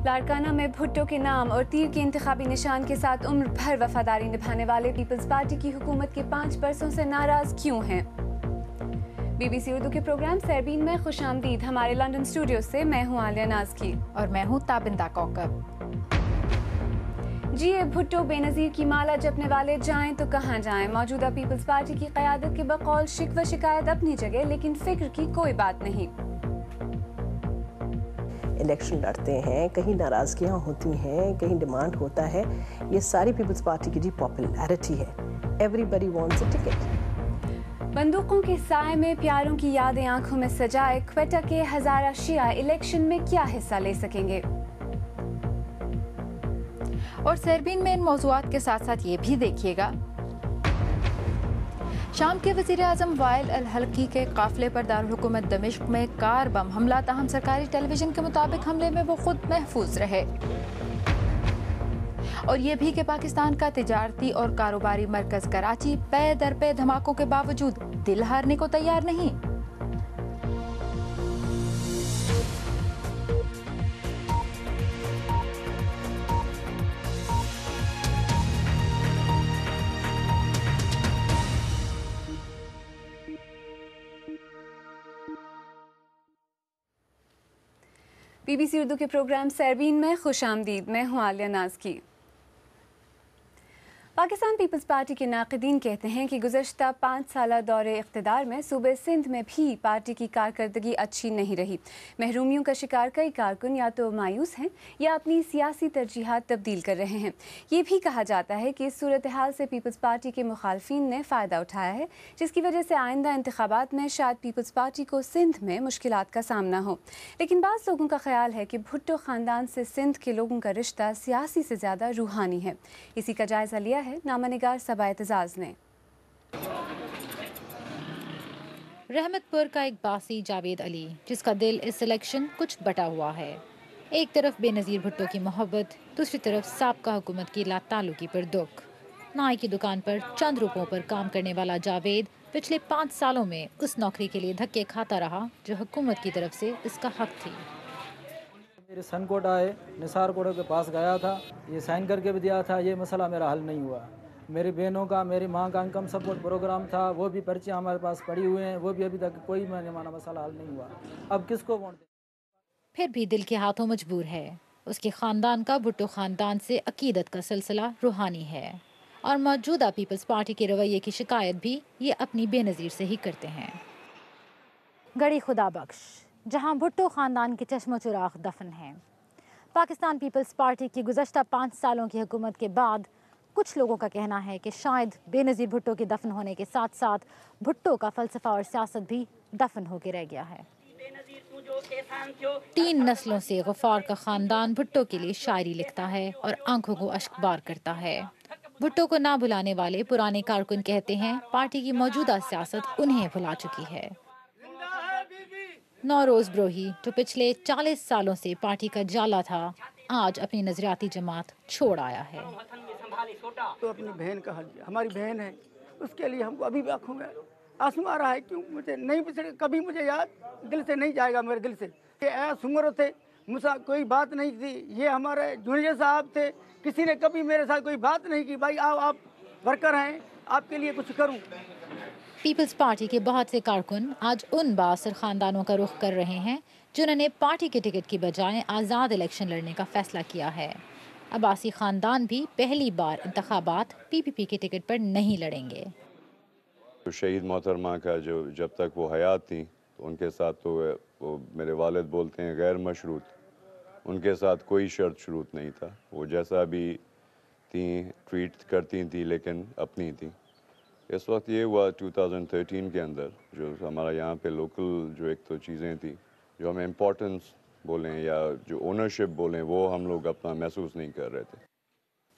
लाड़काना में भुट्टो के नाम और तीर के इंतखाबी निशान के साथ उम्र भर वफादारी निभाने वाले पीपल्स पार्टी की हुकूमत के 5 बरसों से नाराज क्यों हैं? BBC उर्दू के प्रोग्राम सरबीन में खुशामदीद। हमारे लंदन स्टूडियो से मैं हूं आलिया नाज़की और मैं हूं ताबिंदा कौकब। जी भुट्टो बेनज़ीर की माला जपने वाले जाएं तो कहां जाएं। मौजूदा पीपल्स पार्टी की क़यादत के बकौल शिकवा शिकायत अपनी जगह, लेकिन फिक्र की कोई बात नहीं। इलेक्शन लड़ते हैं, कहीं नाराज़गियाँ होती हैं, कहीं डिमांड होता है। ये सारी पीपल्स पार्टी की जी पॉपुलैरिटी है। Everybody wants a ticket. बंदूकों के साए में प्यारों की यादें आंखों में सजाए क्वेटा के हजारा शिया इलेक्शन में क्या हिस्सा ले सकेंगे? और सरबीन में इन मौज़ूआत के साथ साथ ये भी देखिएगा, शाम के वज़ीर आज़म वाइल अल हल्की के काफ़िले पर दारुल हुकूमत दमिश्क में कार बम हमला, ताहम सरकारी टेलीविजन के मुताबिक हमले में वो खुद महफूज रहे। और ये भी कि पाकिस्तान का तिजारती और कारोबारी मरकज़ कराची पे दर पे धमाकों के बावजूद दिल हारने को तैयार नहीं। BBC उर्दू के प्रोग्राम सरबीन में खुशामदीद। मैं हूं आलिया नाज़की। पाकिस्तान पीपल्स पार्टी के नाक़दीन कहते हैं कि गुज़श्ता 5 साला दौरे इक़्तिदार में सूबे सिंध में भी पार्टी की कारकर्दगी अच्छी नहीं रही। महरूमियों का शिकार कई कारकुन या तो मायूस हैं या अपनी सियासी तरजीहात तब्दील कर रहे हैं। ये भी कहा जाता है कि इस सूरत हाल से पीपल्स पार्टी के मुखालफिन ने फ़ायदा उठाया है, जिसकी वजह से आइंदा इंतखाबात में शायद पीपल्स पार्टी को सिंध में मुश्किलात का सामना हो। लेकिन बाज़ लोगों का ख्याल है कि भुट्टो ख़ानदान से सिंध के लोगों का रिश्ता सियासी से ज़्यादा रूहानी है। इसी का जायज़ा लिया है नामानिगार सबा एतजाज़ ने। रहमतपुर का एक बासी जावेद अली, जिसका दिल इस इलेक्शन कुछ बटा हुआ है। एक तरफ बेनज़ीर भुट्टो की मोहब्बत, दूसरी तरफ साबका हुकूमत की लाताल्लुकी पर दुख। नाई की दुकान पर चंद रुपयों पर काम करने वाला जावेद पिछले 5 सालों में उस नौकरी के लिए धक्के खाता रहा जो हुकूमत की तरफ से इसका हक थी। मेरे सन कोट आए, निसार कोटों के पास गया था, ये साइन करके भी दिया था, ये मसला मेरा हल नहीं हुआ। मेरी बहनों का, मेरी माँ का इनकम सपोर्ट प्रोग्राम था, वो भी पर्चियाँ हमारे पास पड़ी हुए हैं, वो भी अभी तक कोई माना मसला हल नहीं हुआ। अब किसको वोट दें? फिर भी दिल के हाथों मजबूर है। उसके ख़ानदान का भुट्टो ख़ानदान से अकीदत का सिलसिला रूहानी है और मौजूदा पीपल्स पार्टी के रवैये की शिकायत भी ये अपनी बेनज़ीर से ही करते हैं। गड़ी खुदा बख्श, जहाँ भुट्टो ख़ानदान के चश्मो चुराग दफन हैं। पाकिस्तान पीपल्स पार्टी की गुज़श्ता 5 सालों की हुकूमत के बाद कुछ लोगों का कहना है कि शायद बेनज़ीर भुट्टो के दफन होने के साथ साथ भुट्टो का फ़लसफ़ा और सियासत भी दफन होकर रह गया है। 3 नस्लों से गफ़ार का ख़ानदान भुट्टो के लिए शायरी लिखता है और आंखों को अश्कबार करता है। भुट्टो को ना भुलाने वाले पुराने कारकुन कहते हैं पार्टी की मौजूदा सियासत उन्हें भुला चुकी है। नौरोज़ ब्रोही, जो पिछले 40 सालों से पार्टी का जाला था, आज अपनी नजरियाती जमात छोड़ आया है। तो अपनी बहन का हाल, हमारी बहन है, उसके लिए हमको अभी भी आंखों में आंसू आ रहा है। क्यों मुझे नहीं पिछड़े, कभी मुझे याद दिल से नहीं जाएगा, मेरे दिल से। ये ऐसा उम्र थे, मुझसे कोई बात नहीं थी। ये हमारे जूनियर साहब थे, किसी ने कभी मेरे साथ कोई बात नहीं की, भाई आओ आप वर्कर हैं, आपके लिए कुछ करूं। पीपल्स पार्टी के बहुत से कारकुन आज उन बासर खानदानों का रुख कर रहे हैं जिन्होंने पार्टी के टिकट की बजाय आज़ाद इलेक्शन लड़ने का फैसला किया है। अब्बासी खानदान भी पहली बार इंतखाबात PPP के टिकट पर नहीं लड़ेंगे। तो शहीद मोहतरमा का जो जब तक वो हयात थी तो उनके साथ तो वो मेरे वालिद बोलते हैं गैर मशरूत, उनके साथ कोई शर्त शुरूत नहीं था। वो जैसा भी थी ट्रीट करती थी लेकिन अपनी थी। इस वक्त ये हुआ 2013 के अंदर जो हमारा यहाँ पे लोकल जो एक तो चीज़ें थी जो हमें इम्पोर्टेंस बोलें या जो ओनरशिप बोलें वो हम लोग अपना महसूस नहीं कर रहे थे।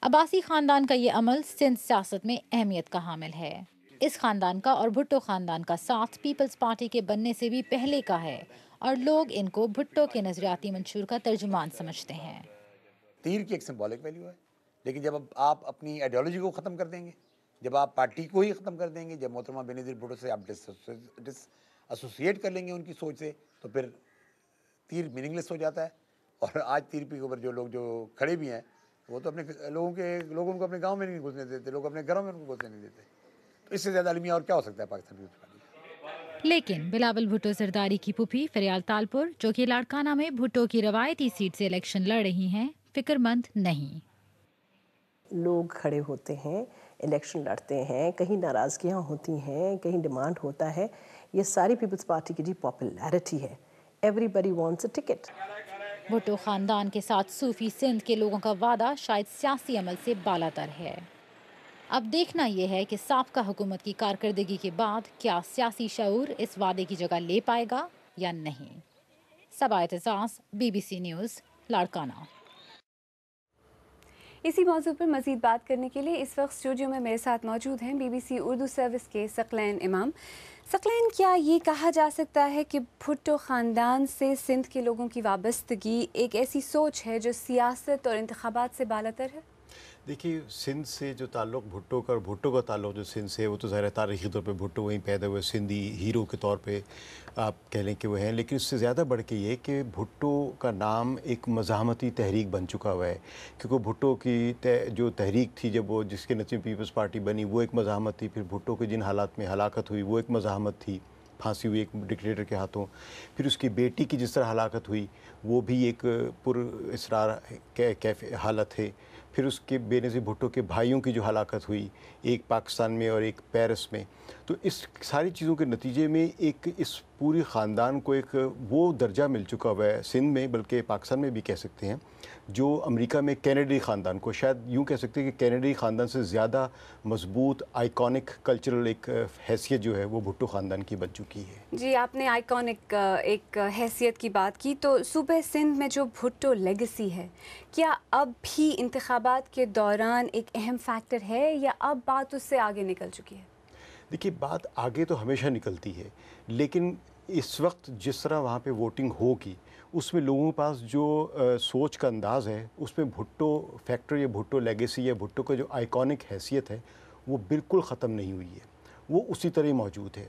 अब्बासी खानदान का ये अमल सिंध सियासत में अहमियत का हामिल है। इस खानदान का और भुट्टो खानदान का साथ पीपल्स पार्टी के बनने से भी पहले का है और लोग इनको भुट्टो के नजरियाती मंशूर का तर्जुमान समझते हैं। तीर की एक सिंबॉलिक वैल्यू है, लेकिन जब आप अपनी आइडियोलॉजी को ख़त्म कर देंगे, जब आप पार्टी को ही ख़त्म कर देंगे, जब मोहतरमा बेनज़ीर भुट्टो से आप एसोसिएट कर लेंगे उनकी सोच से, तो फिर तीर मीनिंगलेस हो जाता है اور آج TRP کے اوپر جو لوگ جو کھڑے بھی ہیں وہ تو اپنے لوگوں کو اپنے گاؤں میں نہیں گھسنے دیتے, لوگ اپنے گھروں میں ان کو گھسنے نہیں دیتے. تو اس سے زیادہ المیہ اور کیا ہو سکتا ہے پاکستان پیپلز پارٹی. لیکن بلاول بھٹو زرداری کی پھوپھی فریال تالپور, جو کہ لاڑکانہ میں بھٹو کی روایتی سیٹ سے الیکشن لڑ رہی ہیں, فکر مند نہیں. لوگ کھڑے ہوتے ہیں, الیکشن لڑتے ہیں, کہیں ناراضگیاں ہوتی ہیں, کہیں ڈیمانڈ ہوتا ہے. یہ ساری پیپلز پارٹی کی جی پاپولیرٹی ہے. Everybody wants a ticket. Bhutto خاندان کے ساتھ صوفی سندھ کے لوگوں کا وعدہ شاید سیاسی عمل سے بالاتر ہے. اب دیکھنا یہ ہے کہ سابقہ حکومت کی کارکردگی کے بعد کیا سیاسی شعور اس وعدے کی جگہ لے پائے گا یا نہیں. صبا اعتزاز, BBC نیوز, لاڑکانہ. اسی موضوع پر مزید بات کرنے کے لیے اس وقت اسٹوڈیو میں میرے ساتھ موجود ہیں BBC اردو سروس کے ثقلین امام. ثقلین, کیا یہ کہا جا سکتا ہے کہ بھٹو خاندان سے سندھ کے لوگوں کی وابستگی ایک ایسی سوچ ہے جو سیاست اور انتخابات سے بالاتر ہے؟ دیکھیے, سندھ سے جو تعلق بھٹو کا اور بھٹو کا تعلق جو سندھ سے, وہ تو ظاہر ہے تاریخی طور پہ بھٹو وہیں پیدا ہوئے, سندھی ہیرو کے طور پہ آپ کہہ لیں کہ وہ ہیں. لیکن اس سے زیادہ بڑھ کے یہ کہ بھٹو کا نام ایک مزاحمتی تحریک بن چکا ہوا ہے, کیونکہ بھٹو کی جو تحریک تھی جب وہ جس کے نتیجے میں پیپلز پارٹی بنی, وہ ایک مزاحمت تھی. پھر بھٹو کے جن حالات میں ہلاکت ہوئی وہ ایک مزاحمت تھی, پھانسی ہوئی ایک ڈکٹیٹر کے ہاتھوں. پھر اس کی بیٹی کی جس طرح ہلاکت ہوئی وہ بھی ایک پر اسرار حالت ہے. پھر اس کے بے نظیر بھٹو کے بھائیوں کی جو ہلاکت ہوئی, ایک پاکستان میں اور ایک پیرس میں, تو اس ساری چیزوں کے نتیجے میں ایک اس پوری خاندان کو ایک وہ درجہ مل چکا ہوا ہے سندھ میں, بلکہ پاکستان میں بھی کہہ سکتے ہیں, جو امریکہ میں کینیڈی خاندان کو, شاید یوں کہہ سکتے ہیں کہ کینیڈی خاندان سے زیادہ مضبوط آئیکونک کلچرل ایک حیثیت جو ہے وہ بھٹو خاندان کی بن چکی ہے. جی, آپ نے آئیکونک ایک حیثیت کی بات کی, تو صوبہ سندھ میں جو بھٹو لیگسی ہے, کیا اب بھی انتخابات کے دوران ایک اہم فیکٹر ہے یا اب بات اس سے آگے نکل چکی ہے؟ دیکھیے, بات آگے تو ہمیشہ نکلتی ہے, لیکن اس وقت جس طرح وہاں پہ ووٹنگ ہوگی اس میں لوگوں کے پاس جو سوچ کا انداز ہے, اس میں بھٹو فیکٹر یا بھٹو لیگیسی یا بھٹو کا جو آئیکونک حیثیت ہے وہ بالکل ختم نہیں ہوئی ہے, وہ اسی طرح موجود ہے.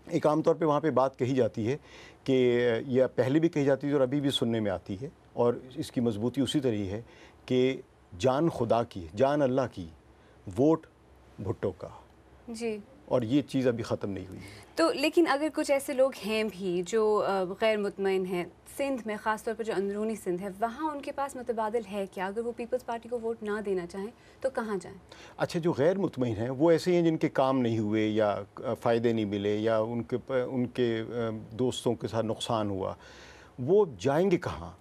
ایک عام طور پہ وہاں پہ بات کہی جاتی ہے کہ, یا پہلے بھی کہی جاتی ہے اور ابھی بھی سننے میں آتی ہے, اور اس کی مضبوطی اسی طرح ہے کہ جان خدا کی, جان اللہ کی, ووٹ بھٹو کا. جی, اور یہ چیز ابھی ختم نہیں ہوئی. تو لیکن اگر کچھ ایسے لوگ ہیں بھی جو غیر مطمئن ہیں سندھ میں, خاص طور پر جو اندرونی سندھ ہے, وہاں ان کے پاس متبادل ہے کیا؟ اگر وہ پیپلز پارٹی کو ووٹ نہ دینا چاہیں تو کہاں جائیں؟ اچھا, جو غیر مطمئن ہیں وہ ایسے ہیں جن کے کام نہیں ہوئے یا فائدے نہیں ملے یا ان کے دوستوں کے ساتھ نقصان ہوا, وہ جائیں گے کہاں؟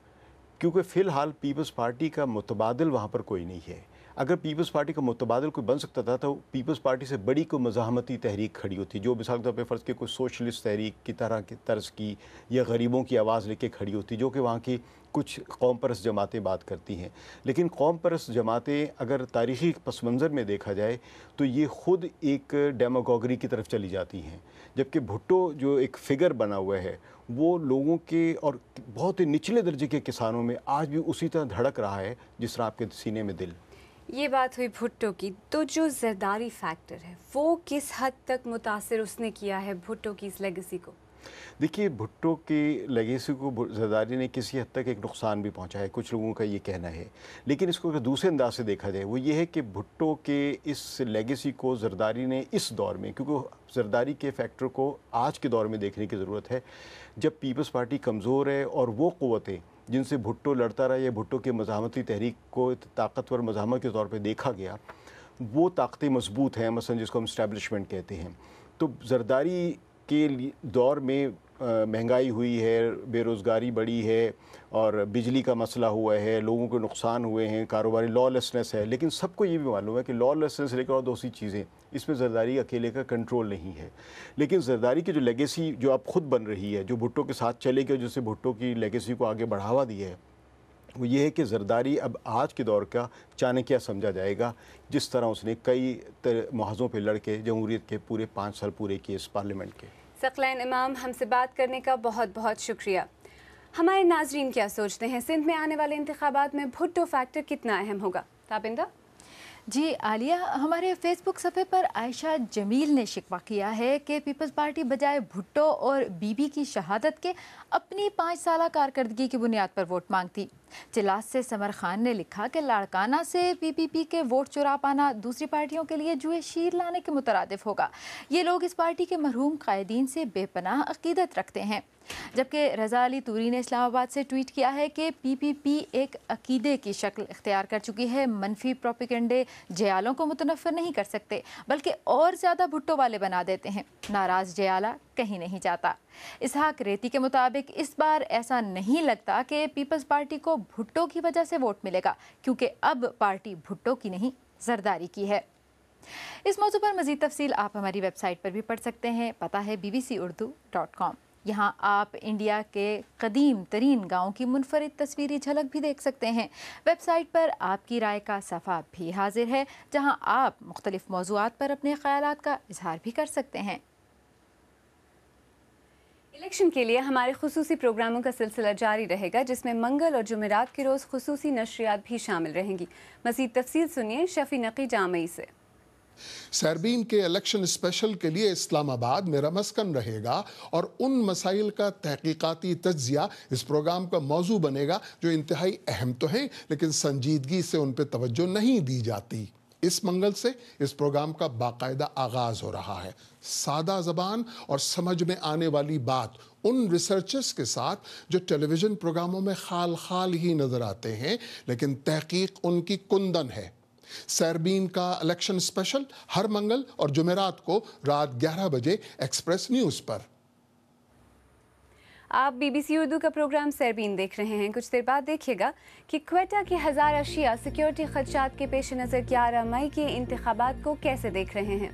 کیونکہ فی الحال پیپلز پارٹی کا متبادل وہاں پر کوئی نہیں ہے. اگر پیپلز پارٹی کا متبادل کوئی بن سکتا تھا تو پیپلز پارٹی سے بڑی کوئی مزاحمتی تحریک کھڑی ہوتی, جو مثال کے طور پہ فرض کے کوئی سوشلسٹ تحریک کی طرح کی طرز کی یا غریبوں کی آواز لے کے کھڑی ہوتی, جو کہ وہاں کی کچھ قوم پرست جماعتیں بات کرتی ہیں. لیکن قوم پرست جماعتیں اگر تاریخی پس منظر میں دیکھا جائے تو یہ خود ایک ڈیموگوگری کی طرف چلی جاتی ہیں, جبکہ بھٹو جو ایک فگر بنا ہوا ہے وہ لوگوں کے اور بہت ہی نچلے درجے کے کسانوں میں آج بھی اسی طرح دھڑک رہا ہے جس طرح آپ کے سینے میں دل. یہ بات ہوئی بھٹو کی, تو جو زرداری فیکٹر ہے وہ کس حد تک متاثر اس نے کیا ہے بھٹو کی اس لیگیسی کو؟ دیکھیے, بھٹو کی لیگیسی کو زرداری نے کسی حد تک ایک نقصان بھی پہنچا ہے, کچھ لوگوں کا یہ کہنا ہے. لیکن اس کو اگر دوسرے انداز سے دیکھا جائے وہ یہ ہے کہ بھٹو کے اس لیگیسی کو زرداری نے اس دور میں, کیونکہ زرداری کے فیکٹر کو آج کے دور میں دیکھنے کی ضرورت ہے جب پیپلز پارٹی کمزور ہے اور وہ قوتیں جن سے بھٹو لڑتا رہا یا بھٹو کے مزاحمتی تحریک کو طاقتور مزاحمت کے طور پہ دیکھا گیا, وہ طاقتیں مضبوط ہیں, مثلا جس کو ہم اسٹیبلشمنٹ کہتے ہیں. تو زرداری کے دور میں مہنگائی ہوئی ہے, بے روزگاری بڑھی ہے اور بجلی کا مسئلہ ہوا ہے, لوگوں کو نقصان ہوئے ہیں, کاروباری لا لیسنس ہے. لیکن سب کو یہ بھی معلوم ہے کہ لا لیسنس لے کر اور دوسری چیزیں, اس میں زرداری اکیلے کا کنٹرول نہیں ہے. لیکن زرداری کی جو لیگیسی جو اب خود بن رہی ہے, جو بھٹو کے ساتھ چلے گئے, جس سے بھٹو کی لیگیسی کو آگے بڑھاوا دیا ہے, وہ یہ ہے کہ زرداری اب آج کے دور کا چانکیہ سمجھا جائے گا, جس طرح اس نے کئی محاذوں پہ لڑ کے جمہوریت کے پورے 5 سال پورے کیے اس پارلیمنٹ کے. ثقلین امام, ہم سے بات کرنے کا بہت بہت شکریہ. ہمارے ناظرین کیا سوچتے ہیں, سندھ میں آنے والے انتخابات میں بھٹو فیکٹر کتنا اہم ہوگا؟ تابندہ. جی عالیہ, ہمارے فیس بک صفحے پر عائشہ جمیل نے شکوہ کیا ہے کہ پیپلز پارٹی بجائے بھٹو اور بی بی کی شہادت کے اپنی 5 سالہ کارکردگی کی بنیاد پر ووٹ مانگتی. चिलास से समर खान ने लिखा कि लाड़काना से पीपीपी के वोट चुरा पाना दूसरी पार्टियों के लिए जुए शीर लाने के मुतरादिफ होगा। ये लोग इस पार्टी के मरहूम कायदीन से बेपनाह अकीदत रखते हैं। जबकि रज़ा अली तूरी ने इस्लामाबाद से ट्वीट किया है कि पीपीपी एक अकीदे की शक्ल इख्तियार कर चुकी है। मनफी प्रोपेगेंडे जयालों को मुतनफ़िर नहीं कर सकते बल्कि और ज़्यादा भुट्टो वाले बना देते हैं। नाराज़ जयाला कहीं नहीं जाता। इसहाक रेती के मुताबिक इस बार ऐसा नहीं लगता कि पीपल्स पार्टी को भुट्टो की वजह से वोट मिलेगा, क्योंकि अब पार्टी भुट्टो की नहीं जरदारी की है। इस मौजू पर मज़ीद तफसील आप हमारी वेबसाइट पर भी पढ़ सकते हैं। पता है bbcurdu.com। यहाँ आप इंडिया के कदीम तरीन गाँव की मुनफरिद तस्वीरी झलक भी देख सकते हैं। वेबसाइट पर आपकी राय का सफ़ा भी हाजिर है, जहाँ आप मुख्तलिफ मौज़ूआत पर अपने ख़यालात का इजहार भी कर सकते हैं। इलेक्शन के लिए हमारे खुसूसी प्रोग्रामों का सिलसिला जारी रहेगा, जिसमें मंगल और जुमेरात के रोज़ खुसूसी नशरियात भी शामिल रहेंगी। मज़ीद तफसील सुनिए शफी नकी जामई से। सरबीन के इलेक्शन स्पेशल के लिए इस्लामाबाद मेरा मस्कन रहेगा और उन मसाइल का तहकीकाती तज्जिया इस प्रोग्राम का मौजू बनेगा जो इंतहाई अहम तो हैं लेकिन संजीदगी से उन पर तवज्जो नहीं दी जाती। इस मंगल से इस प्रोग्राम का बाकायदा आगाज़ हो रहा है। सादा ज़बान और समझ में आने वाली बात उन रिसर्चर्स के साथ जो टेलीविज़न प्रोग्रामों में खाल खाल ही नज़र आते हैं, लेकिन तहकीक उनकी कुंदन है। सरबीन का इलेक्शन स्पेशल हर मंगल और जुमेरात को रात 11 बजे एक्सप्रेस न्यूज़ पर। आप BBC उर्दू का प्रोग्राम सरबीन देख रहे हैं। कुछ देर बाद देखिएगा कि क्वेटा के 1000 अशिया सिक्योरिटी खदशात के पेश नज़र 11 मई के इंतखाबात को कैसे देख रहे हैं।